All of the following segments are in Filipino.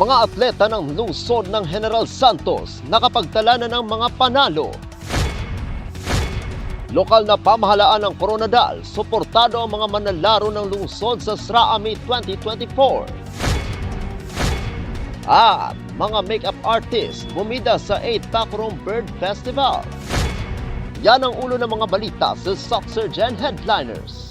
Mga atleta ng lungsod ng General Santos nakapagtala na ng mga panalo. Lokal na pamahalaan ng Coronadal, suportado ang mga manlalaro ng lungsod sa SRAAMI 2024. At mga makeup artists bumida sa 8 Tacloban Bird Festival. Yan ang ulo ng mga balita sa Soxurgen Headliners.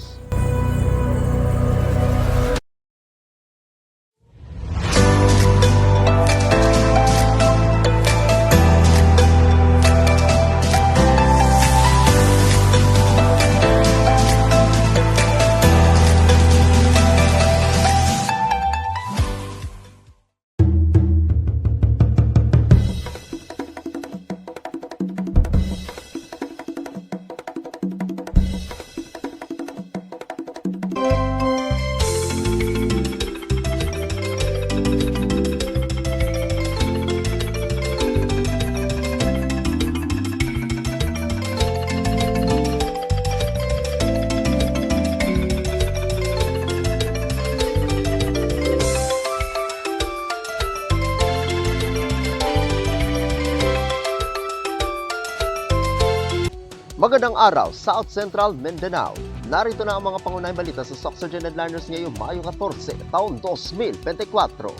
Magandang araw, South Central Mindanao. Narito na ang mga pangunahing balita sa Soxurgen Headliners ngayong Mayo 14, taon 2024.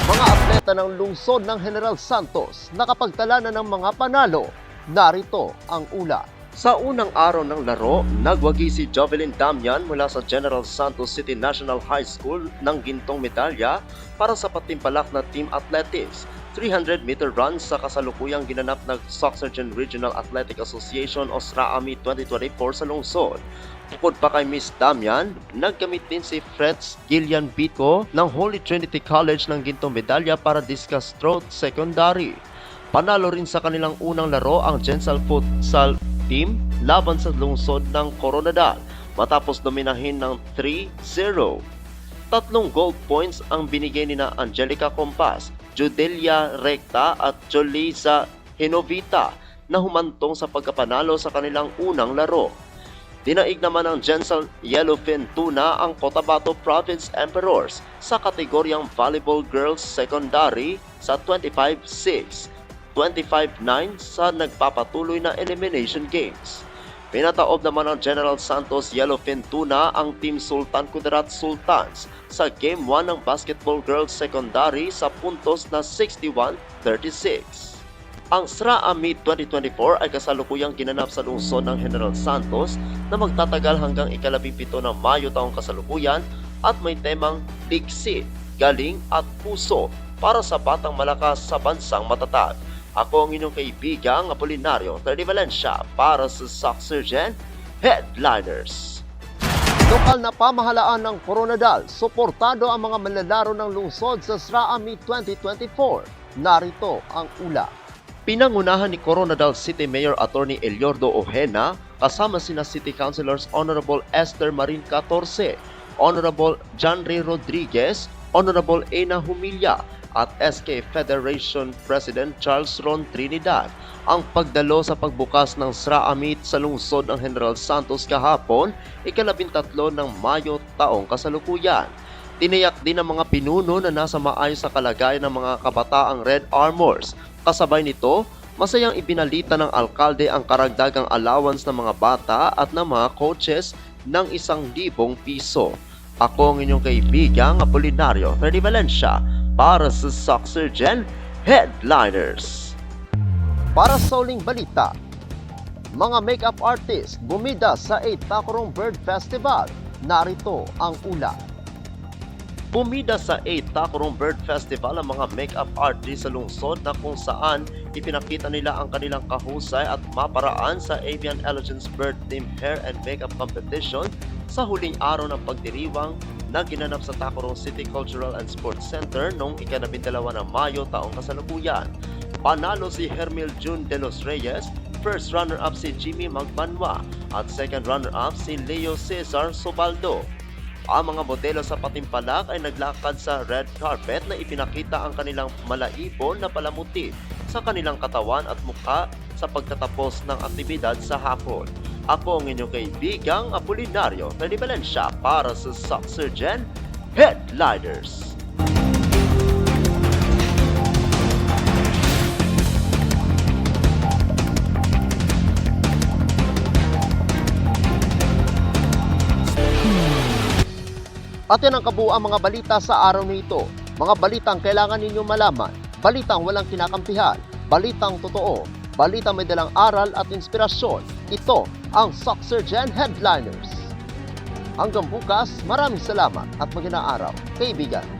Mga atleta ng lungsod ng General Santos nakapagtala na ng mga panalo. Narito ang ula. Sa unang araw ng laro, nagwagi si Jovelyn Damian mula sa General Santos City National High School ng gintong medalya para sa patimpalak na Team Athletics 300-meter run sa kasalukuyang ginanap ng Soxurgen Regional Athletic Association o SRAAMI 2024 sa lungsod. Bukod pa kay Miss Damian, nagkamit din si Fretz Gillian Bico ng Holy Trinity College ng gintong medalya para discus throw secondary. Panalo rin sa kanilang unang laro ang Gensal Futsal Team laban sa lungsod ng Coronadal matapos dominahin ng 3-0. Tatlong gold points ang binigay ni na Angelica Compas, Judelia Recta at Jolisa Hinovita na humantong sa pagkapanalo sa kanilang unang laro. Dinaig naman ng Gensal Yellowfin Tuna ang Cotabato Province Emperors sa kategoryang Volleyball Girls Secondary sa 25-6. 25-9 sa nagpapatuloy na elimination games. Pinataob naman ng General Santos Yellowfin Tuna ang Team Sultan Kudarat Sultans sa Game 1 ng Basketball Girls Secondary sa puntos na 61-36. Ang SRAAMI 2024 ay kasalukuyang ginanap sa lungsod ng General Santos na magtatagal hanggang ika-17 ng Mayo taong kasalukuyan at may temang Dixit, Galing at Puso para sa batang malakas sa bansang matatag. Ako ang inyong kaibigang Apolinario Terdi Valencia para sa Soxurgen Headliners. Lokal na pamahalaan ng Coronadal, suportado ang mga manlalaro ng lungsod sa SRAAMI 2024. Narito ang ula. Pinangunahan ni Coronadal City Mayor Attorney Eliordo Ojena kasama sina City Councilors Honorable Esther Marin 14, Honorable John Ray Rodriguez, Honorable Ena Humilla, at SK Federation President Charles Ron Trinidad ang pagdalo sa pagbukas ng SRAAMI sa lungsod ng General Santos kahapon, ika-13 ng Mayo taong kasalukuyan. Tiniyak din ng mga pinuno na nasa maayos sa kalagayan ng mga kabataang Red Armors. Kasabay nito, masayang ibinalita ng alkalde ang karagdagang allowance ng mga bata at ng mga coaches ng 1,000 piso. Ako ang inyong kaibigang Apolinario Terdi Valencia para sa Soxurgen Headliners. Para sa uling balita, mga makeup artist bumida sa 8 Tacloban Bird Festival. Narito ang ula. Bumida sa 8 Tacloban Bird Festival ang mga makeup artists sa lungsod na kung saan ipinakita nila ang kanilang kahusay at maparaan sa Avian Elegance Bird Team Hair and Makeup Competition sa huling araw ng pagdiriwang na ginanap sa Tacloban City Cultural and Sports Center noong ika-12 ng Mayo taong kasalukuyan. Panalo si Hermil June de los Reyes, first runner-up si Jimmy Magbanwa at second runner-up si Leo Cesar Sobaldo. Ang mga modelo sa Patimpalak ay naglakad sa red carpet na ipinakita ang kanilang malaipon na palamuti sa kanilang katawan at mukha sa pagtatapos ng aktibidad sa hapon. Ako ang inyong kaibigang Apolinario na Valencia para sa Surgeon Headliners. At yan ang kabuuan mga balita sa araw na ito. Mga balitang kailangan ninyong malaman, balitang walang kinakampihan, balitang totoo, balitang may dalang aral at inspirasyon. Ito ang Surgeon Headliners. Hanggang bukas, maraming salamat at magandang araw, kaibigan.